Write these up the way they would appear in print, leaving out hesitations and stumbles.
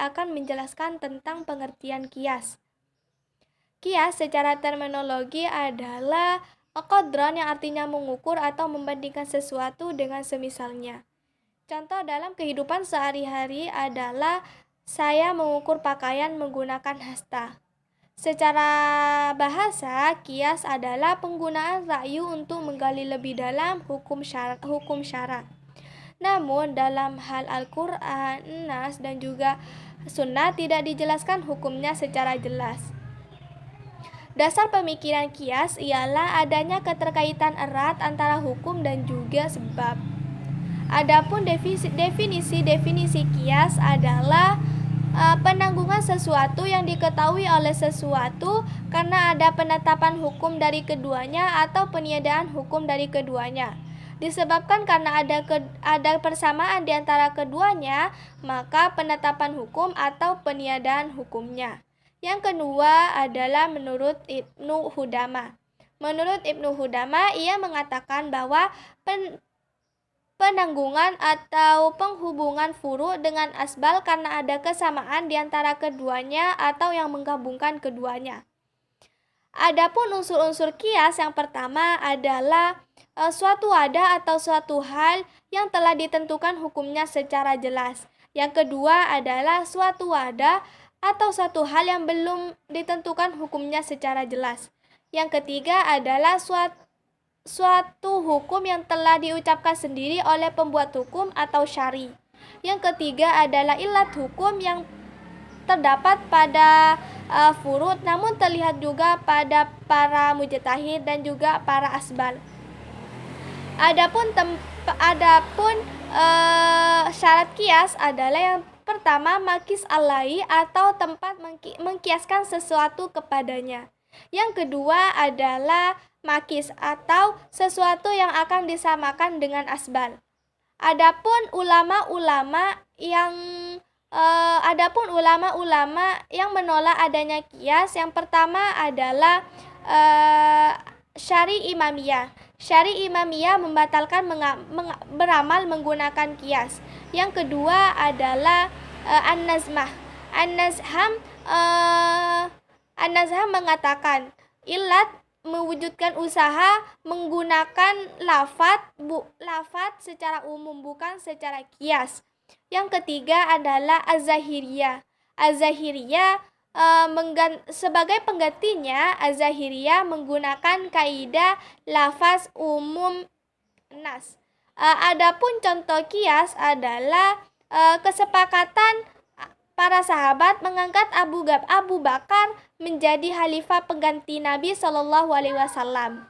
akan menjelaskan tentang pengertian kias. Kias secara terminologi adalah qadran yang artinya mengukur atau membandingkan sesuatu dengan semisalnya. Contoh dalam kehidupan sehari-hari adalah saya mengukur pakaian menggunakan hasta. Secara bahasa, kias adalah penggunaan ra'yu untuk menggali lebih dalam hukum syara'. Namun dalam hal Al-Quran, Nas, dan juga Sunnah tidak dijelaskan hukumnya secara jelas. Dasar pemikiran kias ialah adanya keterkaitan erat antara hukum dan juga sebab. Adapun definisi kias adalah penanggungan sesuatu yang diketahui oleh sesuatu karena ada penetapan hukum dari keduanya atau peniadaan hukum dari keduanya. Disebabkan karena ada persamaan di antara keduanya, maka penetapan hukum atau peniadaan hukumnya. Yang kedua adalah menurut Ibnu Hudamah. Menurut Ibnu Hudamah, ia mengatakan bahwa penanggungan atau penghubungan furu dengan asbal karena ada kesamaan di antara keduanya atau yang menggabungkan keduanya. Adapun unsur-unsur kias yang pertama adalah suatu wadah atau suatu hal yang telah ditentukan hukumnya secara jelas. Yang kedua adalah suatu wadah atau suatu hal yang belum ditentukan hukumnya secara jelas. Yang ketiga adalah suatu hukum yang telah diucapkan sendiri oleh pembuat hukum atau syari. Yang ketiga adalah ilat hukum yang terdapat pada furud namun terlihat juga pada para mujtahid dan juga para asbal. Adapun syarat kias adalah yang pertama makis alai atau tempat mengkiaskan sesuatu kepadanya. Yang kedua adalah makis atau sesuatu yang akan disamakan dengan asbal. Adapun ulama-ulama yang menolak adanya kias, yang pertama adalah Syari Imamiyah. Syari Imamiyah membatalkan beramal menggunakan kias. Yang kedua adalah An-Nazmah. An-Nazham mengatakan ilat mewujudkan usaha menggunakan lafadz secara umum bukan secara kias. Yang ketiga adalah Az-Zahiriyah. Az-Zahiriyah sebagai penggantinya, Az-Zahiriyah menggunakan kaidah lafaz umum nas. Adapun contoh kias adalah kesepakatan para sahabat mengangkat Abu Bakar menjadi khalifah pengganti Nabi SAW.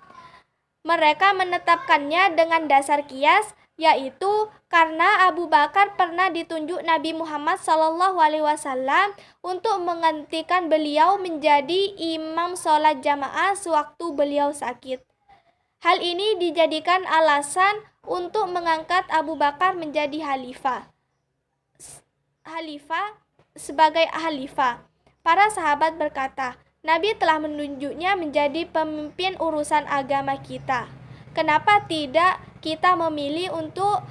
Mereka menetapkannya dengan dasar kias, yaitu karena Abu Bakar pernah ditunjuk Nabi Muhammad SAW untuk menggantikan beliau menjadi imam sholat jamaah sewaktu beliau sakit. Hal ini dijadikan alasan untuk mengangkat Abu Bakar menjadi sebagai khalifah. Para sahabat berkata, Nabi telah menunjuknya menjadi pemimpin urusan agama kita. Kenapa tidak kita memilih untuk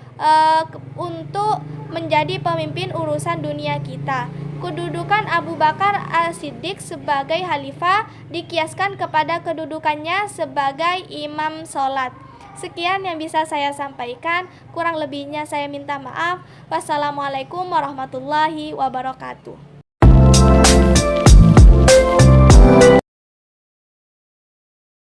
menjadi pemimpin urusan dunia kita? Kedudukan Abu Bakar As-Siddiq sebagai khalifah dikiaskan kepada kedudukannya sebagai imam sholat. Sekian yang bisa saya sampaikan, kurang lebihnya saya minta maaf. Wassalamualaikum warahmatullahi wabarakatuh.